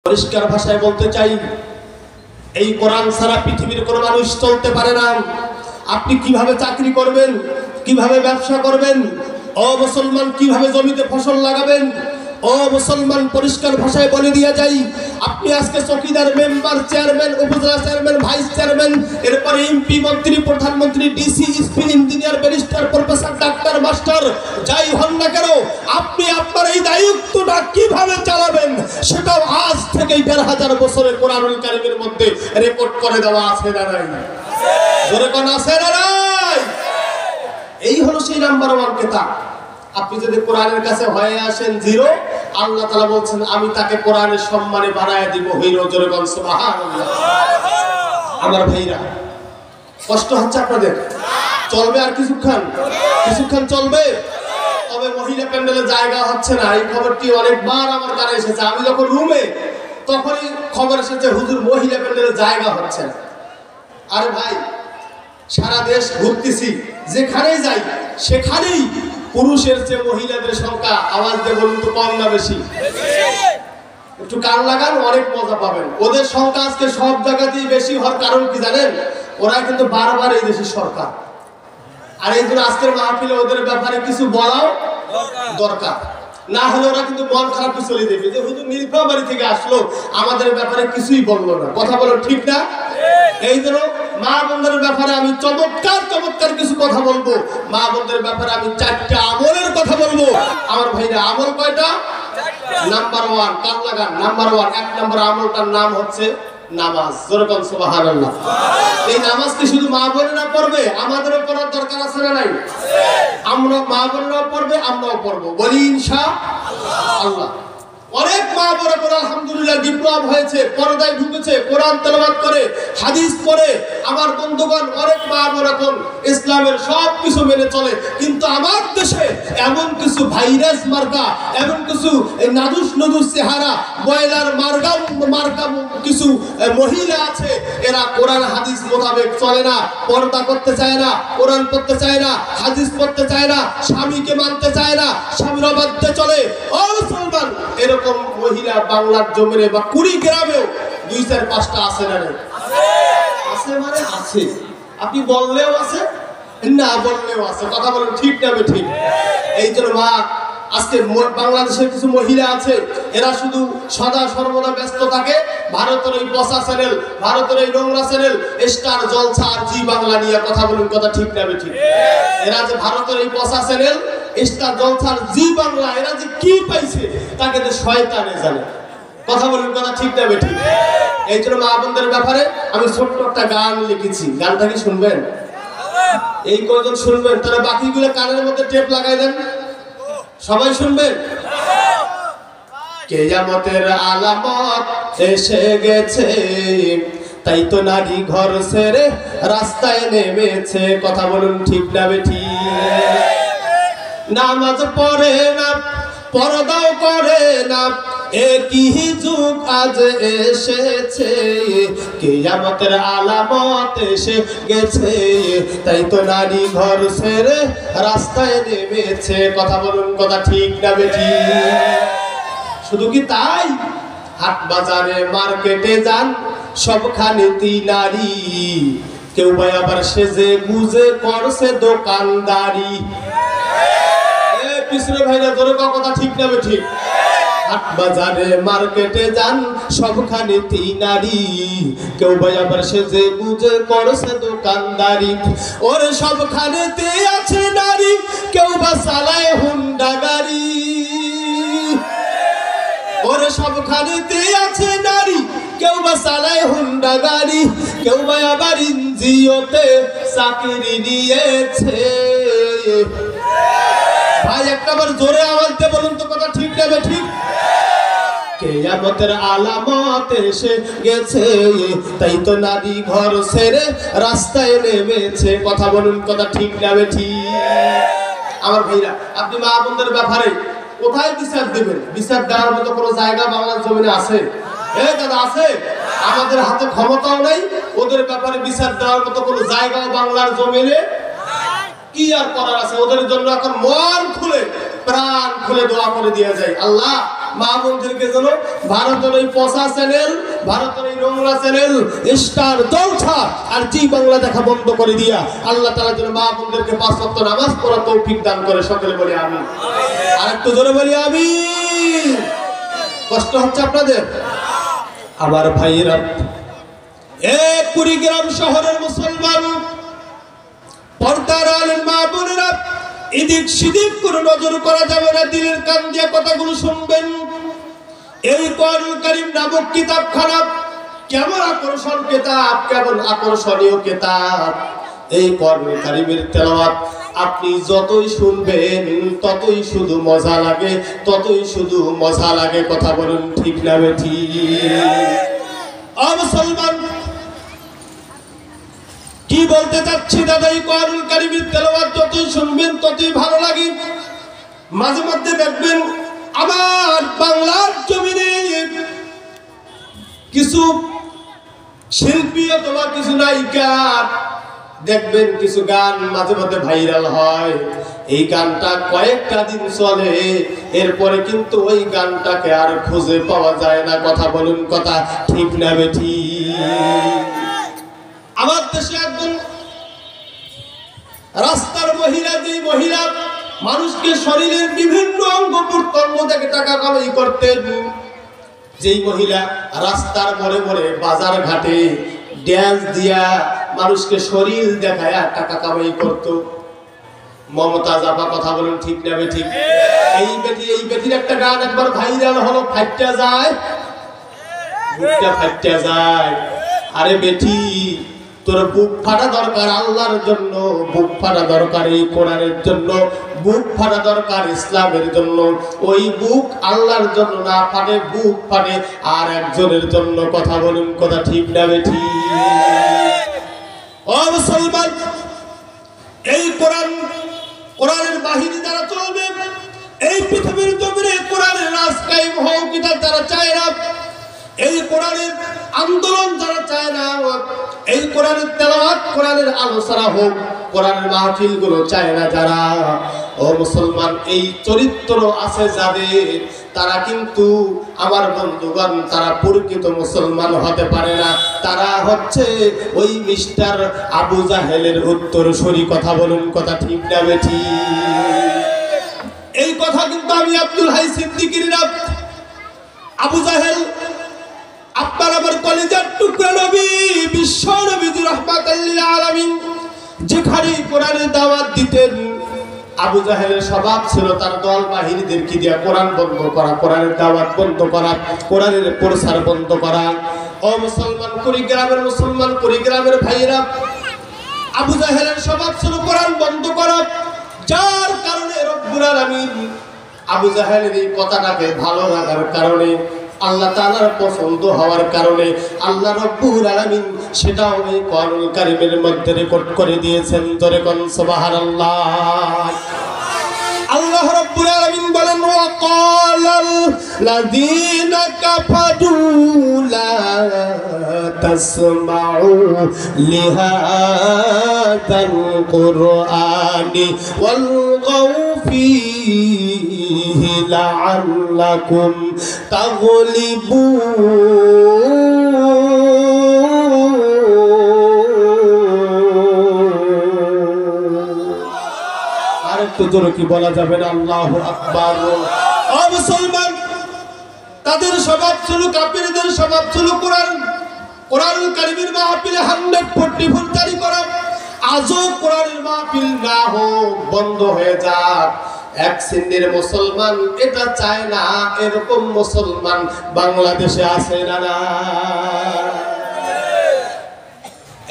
পরিষ্কার ভাষায় বলতে চাই, এই কোরআন ছাড়া পৃথিবীর কোনো মানুষ চলতে পারে না। আপনি কিভাবে চাকরি করবেন, কিভাবে ব্যবসা করবেন, ও মুসলমান কিভাবে জমিতে ফসল লাগাবেন, ও মুসলমান পরিষ্কার ভাষায় বলে দিয়ে যাই, আপনি আজকে চৌকিদার, মেম্বার, চেয়ারম্যান, উপজেলা চেয়ারম্যান, ভাইস চেয়ারম্যান, এরপরে এমপি, মন্ত্রী, প্রধানমন্ত্রী, DC, SP, engineer, barrister, professor, doctor, master যাই হন না কেন, আপনি আপনার এই দায়িত্বটা কিভাবে চালাবেন সেটাও আজ থেকে ১৫০০ বছরের কোরআনুল কারীমের মধ্যে রেকর্ড করে দেওয়া আছে না নাই? জোরে কোন আছে না নাই? এই হলো সেই নাম্বার 1 কিতাব। আপনি যদি কোরআনের কাছে হয়ে আসেন জিরো, আল্লাহ তাআলা বলছেন আমি তাকে কোরআনের সম্মানে বানায় দিব হিরো। জোরে বল সুবহানাল্লাহ। আমার ভাইরা, কষ্ট হচ্ছে আপনাদের? চলবে আর কিছুক্ষণ চলবে। তবে মহিলা প্যান্ডেলে জায়গা হচ্ছে না, এই খবরটি অনেকবার আমার কানে এসেছে। আমি যখন রুমে, তখনই খবর এসেছে হুজুর মহিলা প্যান্ডেলে জায়গা হচ্ছে না। আরে ভাই, সারা দেশ ঘুরতেছি, যেখানেই যাই সেখানেই পুরুষের চেয়ে মহিলাদের সংখ্যা, আওয়াজ দিয়ে বলুন তো কম না বেশি? একটু কান লাগান, অনেক মজা পাবেন। ওদের সংখ্যা আজকে সব জায়গাতেই বেশি হওয়ার কারণ কি জানেন? ওরা কিন্তু বারবার এই দেশের সরকার, আর এই জন্য আজকের মাহফিলে ওদের ব্যাপারে কিছু বলাও দরকার। না হলে ওরা কিন্তু মন খারাপ চলে যাবে যে হুজুর নীলফামারী থেকে আসলো, আমাদের ব্যাপারে কিছুই বললো না। কথা বলো ঠিক না? এই জন্য মা বোনদের ব্যাপারে আমি চমৎকার কিছু কথা বলবো। মা বোনদের ব্যাপারে আমি 4টা আমলের কথা বলবো। আমার ভাইরা, আমল কয়টা? নাম্বার 1, কান লাগান। নাম্বার 1, 1 নম্বর আমলটার নাম হচ্ছে নামাজ। জোরে বল সুবহানাল্লাহ। এই নামাজ কি শুধু মা বোনেরা পড়বে? আমাদেরও পড়ার দরকার আছে না নাই? আমরা মা বোনেরাও পড়বে, আমরাও পড়বো। বলি ইনশাআল্লাহ। অনেক মা বোনেরা করে আলহামদুলিল্লাহ ডিপ্লোমা হয়েছে, পর্দায় ঢুকেছে, কোরআন তেলাওয়াত করে, হাদিস পড়ে। আমার বন্ধুগণ, অনেক মা বোনেরা কোন ইসলামের সব কিছু মেনে চলে। কিন্তু আমার দেশে এমন কিছু ভাইরাস মার্কা, এমন কিছু নাদুস চেহারা, বয়লার মার্কা কিছু মহিলা আছে, এরা কোরআন হাদিস মোতাবেক চলে না, পর্দা করতে চায় না, কোরআন পড়তে চায় না, হাদিস পড়তে চায় না, স্বামীকে মানতে চায় না, স্বামীর অবাধ্যে চলে। ও মুসলমান, এরকম মহিলা বাংলার জমিনে বা কুড়িগ্রামেও 2-4-5টা আছে না? আছে মানে আছে। আপনি বললেও আছে, না বললেও আছে। কথা বলেন ঠিক না ঠিক? এই জন্য মা, আজকে বাংলাদেশের কিছু মহিলা আছে, এরা শুধু সদা সর্বদা ব্যস্ত থাকে ভারতের এই পচা চ্যানেল, ভারতের এই নোংরা চ্যানেল, স্টার জলসা আর জি বাংলা নিয়ে। কথা বলুন, কথা ঠিক না ঠিক? এরা যে ভারতের এই পচা চ্যানেল, স্টার জলসা আর জি বাংলা, এরা যে কি পাইছে তাকে তো শয়তানে জানে। কথা বলুন, কথা ঠিক না ঠিক? এই জন্য মা বোনদের ব্যাপারে আমি ছোট্ট একটা গান লিখেছি। গানটা কি শুনবেন? এই কয়জন শুনবেন, তাহলে বাকিগুলো কানের মধ্যে টেপ লাগাই দেন, সবাই শুনবেন। কিয়ামতের আলামত এসে গেছে, তাই তো নারী ঘর ছেড়ে রাস্তায় নেমেছে। কথা বলুন ঠিক না বেঠি? নামাজ পড়ে না, পর্দাও করে না, একই যুগ আজ এসেছে। কিয়ামতের আলামত এসে গেছে, তাই তো নারী ঘর ছেড়ে রাস্তায় নেমেছে। কথা বলুন, কথা ঠিক না বেঠি? শুধু কি তাই? হাট বাজারে মার্কেটে যান, সবখানেতেই নারী। কেউ ভাই আবার সেজে গুজে করছে দোকানদারি। পিছনে ভাইরা জোরে কথা ঠিক না ঠিক? হাট বাজারে মার্কেটে যান, সবখানেতেই নারী। কেউ ভাই আবার সেজে গুজে করছে দোকানদারি। ওরে সবখানেতে আছে নারী, কেউ বা চালায় হুন্ডা গাড়ি। ওরে সবখানেতে আছে নারী, কেউ বা চালায় হুন্ডা গাড়ি, কেউ বা আবার এনজিওতে চাকরি নিয়েছে। ভাই একটাবার জোরে আওয়াজ দিয়ে বলুন তো, কথা ঠিক না ঠিক? কিয়ামতের আলামত এসে গেছে, তাই তো নারী ঘর ছেড়ে রাস্তায় নেমেছে। কথা বলুন, কথা ঠিক না ঠিক? আমার ভাইরা, আপনি মা বোনদের ব্যাপারে কোথায় বিচার দেবেন? বিচার দেওয়ার মতো কোনো জায়গা বাংলার জমিনে আছে? দাদা আছে? আমাদের হাতে ক্ষমতাও নাই, ওদের ব্যাপারে বিচার দেওয়ার মতো কোনো জায়গাও বাংলার জমিনে কি আর করার আছে? ওদের জন্য এখন মন খুলে প্রাণ খুলে দোয়া করে দিয়ে যায়, আল্লাহ মা বোনদেরকে যেন ভারতের ওই পচা চ্যানেল, ভারতের ওই নোংরা চ্যানেল স্টার জলসা আর জি বাংলা দেখা বন্ধ করে দিয়া আল্লাহ তাআলা যেন মা বোনদেরকে 5 ওয়াক্ত নামাজ পড়ার তৌফিক দান করে। সকলে বলি আমিন। আর একটু জোরে বলি আমিন। কষ্ট হচ্ছে আপনাদের? আমার ভাইয়েরা, এক কুড়িগ্রাম শহরের মুসলমান পর্দার আলের মা বোনেরা, এদিক সেদিক করে নজর করা যাবে না, দিলের কান দিয়ে কথাগুলো শুনবেন। এই কোরআনুল কারীম নামক কিতাবখানা কেমন আকর্ষণ কিতাব, কেমন আকর্ষণীয় কিতাব। এই কোরআনুল কারীমের তেলাওয়াত আপনি যতই শুনবেন ততই শুধু মজা লাগে, ততই শুধু মজা লাগে। কথা বলুন ঠিক না বেঠিক? মুসলমান, কি বলতে চাচ্ছি দাদা, এই কোরআনুল কারীমের তেলাওয়াত যতই শুনবেন ততই ভালো লাগে। মাঝে মধ্যে দেখবেন আমার বাংলার জমিনে কিছু শিল্পী অথবা কিছু নায়িকা দেখবেন কিছু গান মাঝে মধ্যে ভাইরাল হয়। এই গানটা কয়েকটা দিন চলে, এরপরে কিন্তু ওই গানটাকে আর খুঁজে পাওয়া যায় না। কথা বলুন, কথা ঠিক না বেঠিক? আমার দেশে একজন রাস্তার মহিলা, যে মহিলা মানুষকে শরীরের বিভিন্ন অঙ্গ প্রত্যঙ্গ থেকে টাকা কামাই করতেন, যেই মহিলা রাস্তার মোড়ে মোড়ে বাজার ঘাটে ড্যান্স দিয়া মানুষকে শরীর দেখায় টাকা কামাই করত, মমতাজ আপা। কথা বলুন ঠিক না বেঠিক? এই বেটির একটা গান একবার ভাইরাল হলো, ফাইটটা যায়, বুকটা ফাইটটা যায়। আরে বেটি, তোর বুক ফাটা দরকার আল্লাহর জন্য, বুক ফাটা দরকার এই কোরআনের জন্য, বুক ফাটা দরকার ইসলামের জন্য। ওই বুক আল্লাহর জন্য না ফাটে, বুক ফাটে আর একজনের জন্য। কথা বলুন, কথা ঠিক না বেঠিক? ও মুসলমান, এই কোরআনের বাহিনী যারা চলবে, এই পৃথিবীর জমিনে কোরআনের রাজ কায়েম হোক এটা যারা চায় না, এই কোরআনের আন্দোলন যারা চায় না, এই কোরআনের তেলাওয়াত, কোরআনের আলোচনা হোক, কোরআনের মাহফিল গুলো চায় না যারা, ও মুসলমান, এই চরিত্র আছে যাদের, তারা কিন্তু আমার বন্ধুগণ তারা প্রকৃত মুসলমান হতে পারে না। তারা হচ্ছে ওই মিস্টার আবু জাহেলের উত্তরসূরি। কথা বলুন, কথা ঠিক না বেঠিক? এই কথা কিন্তু আমি আব্দুল হাই সিদ্দিকীর না। আবু জাহেল আপনার আমার কলেজের টুকরা নবী, বিশ্ব নবীজি রাহমাতুল লিল আলামিন, যেখানে কোরআনের দাওয়াত দিতেন, আবু জাহেলের স্বভাব ছিল তার দল বাহিনীদেরকে দিয়া কোরআন বন্ধ করা, কোরআনের দাওয়াত বন্ধ করা, কোরআনের প্রচার বন্ধ করা। ও মুসলমান, কুড়িগ্রামের মুসলমান, কুড়িগ্রামের ভাইয়েরা, আবু জাহেলের স্বভাব ছিল কোরআন বন্ধ করা, যার কারণে রব্বুল আলামিন আবু জাহেলের এই কথাটাকে ভালো লাগার কারণে, আল্লাহ তাআলার পছন্দ হওয়ার কারণে আল্লাহ রব্বুল আলামিন সেটাও এই কোরআনুল কারীমের মধ্যে রেকর্ড করে দিয়েছেন। জোরে কোন সুবহানাল্লাহ। আল্লাহ রাব্বুল আলামিন বলেন, ওয়া ক্বালাল লাযীনা কাফারু লা তাসমাউ লিহাযাল কুরআনি ওয়ালগাউ ফীহি লাআল্লাকুম তাগলিবুন। জোরে কি বলা যাবে না? আল্লাহু আকবার। ও মুসলমান, তাদের স্বভাব ছিল, কাফিরদের স্বভাব ছিল কোরআনুল কারীমের মাহফিলে 140 জারি করা। আজও কোরআনের মাহফিল না হোক, বন্ধ হয়ে যাক, এক শ্রেণীর মুসলমান এটা চায় না। এরকম মুসলমান বাংলাদেশে আছে না? না,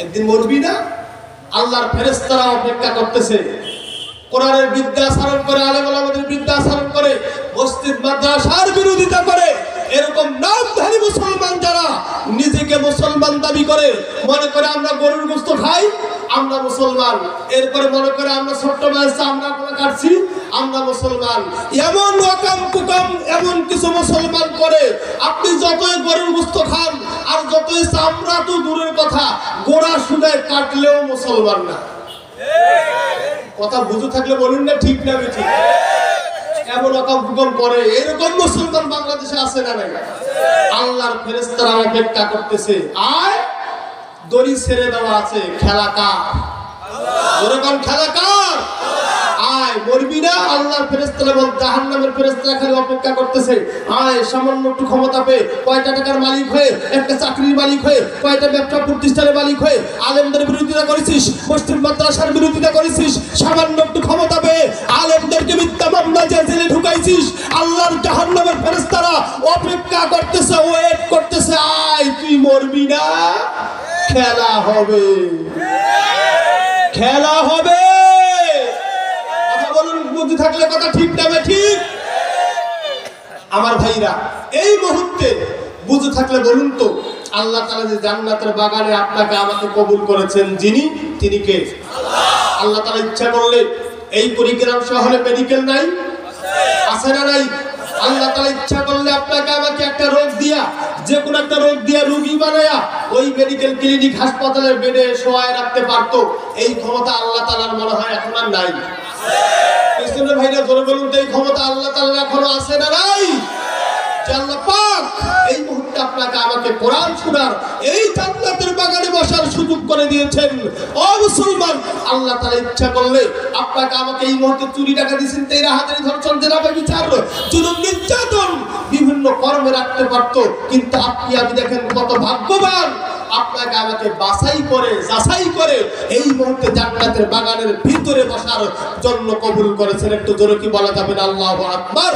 একদিন মরবি না, আল্লাহর ফেরেশতারা অপেক্ষা করতেছে। কোরআনের বিদ্যাচরণ করে, আলেম ওলামাদের বিদ্যাচরণ করে, মসজিদ মাদ্রাসার বিরোধিতা করে, এরকম নামধারী মুসলমান যারা নিজেকে মুসলমান দাবি করে, মনে করে আমরা গরুর গোশত খাই, আমরা মুসলমান, এরপরে মনে করে আমরা ছোট্ট বাচ্চা আমরা কাটছি, আমরা মুসলমান। এমন রকম কুকম এমন কিছু মুসলমান করে, আপনি যতই গরুর গোশত খান আর যতই চামড়া তো দূরের কথা, গোড়া শুনায় কাটলেও মুসলমান না। কথা বুঝে থাকলে বলুন না, ঠিক না বেঠিক? এমন অকাম করে, এরকম মুসলমান বাংলাদেশে আছে না নাই? আল্লাহর ফেরেশতারা অপেক্ষা করতেছে, আয় দড়ি ছেড়ে দেওয়া আছে, খেলা কার? যেরকম খেলা কার? আয়, মরবি না? আল্লাহর ফেরেশতারা বল, জাহান্নামের ফেরেশতারা খালি অপেক্ষা করতেছে, আয় সামান্য একটু ক্ষমতা পেয়ে, কয়টা টাকার মালিক হয়ে, একটা চাকরির মালিক হয়ে, কয়টা ব্যবসা প্রতিষ্ঠানের মালিক হয়ে আলেমদের বিরোধিতা করেছিস, মুসলিম মাদ্রাসার বিরোধিতা করেছিস, সামান্য একটু ক্ষমতা পেয়ে আলেমদেরকে মিথ্যা মামলা জেলে ঢুকাইছিস। আল্লাহর জাহান্নামের ফেরেশতারা অপেক্ষা করতেছে, ওয়েট করতেছে, আয় তুই মরবি না, খেলা হবে, খেলা হবে। কথা বলুন, বুঝে থাকলে কথা ঠিক না ঠিক? আমার ভাইরা, এই মুহূর্তে বুঝে থাকলে বলুন তো, আল্লাহ তাআলা যে জান্নাতের বাগানে আপনাকে আমাকে কবুল করেছেন, তিনি কে? আল্লাহ তাআলা ইচ্ছা করলে এই কুড়িগ্রাম শহরে মেডিকেল নাই, আছে না নাই? আল্লাহ তাআলা ইচ্ছা করলে আপনাকে আমাকে একটা রোগ দিয়া, যে কোনো একটা রোগ দিয়া রোগী বানায়া ওই মেডিকেল ক্লিনিক হাসপাতালের বেডে শোয়ায় রাখতে পারতো। এই ক্ষমতা আল্লাহ তাআলার মনে হয় এখন আর নাই। ইসলামের ভাইরা জোরে বলুন তো, এই ক্ষমতা আল্লাহ তাআলার এখনো আছে না নাই? আল্লাহ পাক এই মুহূর্তে আপনাকে আমাকে কোরআন শোনার, এই জান্নাতের বাগানে বসার সুযোগ করে দিয়েছেন। ও মুসলমান, আল্লাহ তাআলা ইচ্ছা করলে আপনাকে আমাকে এই মুহূর্তে চুরি টাকা দিয়েছেন, তেরা হাজারি ধর্ষণ, জেনাবে বিচার, জুলুম, নির্যাতন, বিভিন্ন কর্মে রাখতে পারতো। কিন্তু আপনি আমি দেখেন কত ভাগ্যবান, আপনাকে আমাকে বাছাই করে, যাচাই করে এই মুহূর্তে জান্নাতের বাগানের ভিতরে বসার জন্য কবুল করেছেন। একটু জোরে কি বলা যাবে না? আল্লাহু আকবার।